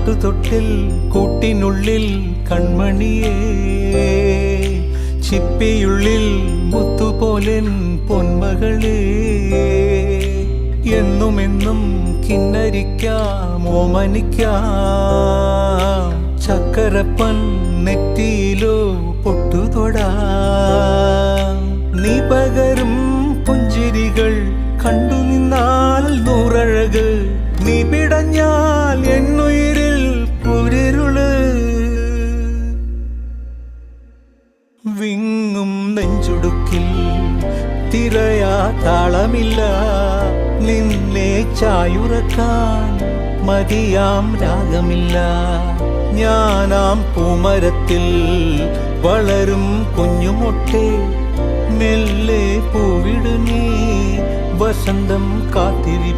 പാട്ടുതൊട്ടിൽ കൂട്ടിനുള്ളിൽ കൺമണിയേ, ചിപ്പിയുള്ളിൽ മുത്തുപോലെൻ പൊന്മകളേ. എന്നുമെന്നും കിന്നരിക്കാം ഓമനിക്കാം, ചക്കരപ്പൻ നെറ്റിയിലോ പൊട്ടുതൊടാം. നീ പകരും പുഞ്ചിരികൾ കണ്ടു നിന്നാൽ നൂറഴക്, നീ പിടഞ്ഞാൽ എന്നുയിരിൽ കുരിരുള്. വിങ്ങും നെഞ്ചുടുക്കിൽ തിരയാ താളമില്ല, നിന്നെ ചായുറക്കാൻ മതിയാം രാഗമില്ല. ഞാനാം പൂമരത്തിൽ വളരും കുഞ്ഞുമൊട്ടെ, മെല്ലെ പൂവിടു നീ വസന്തം കാത്തിരി.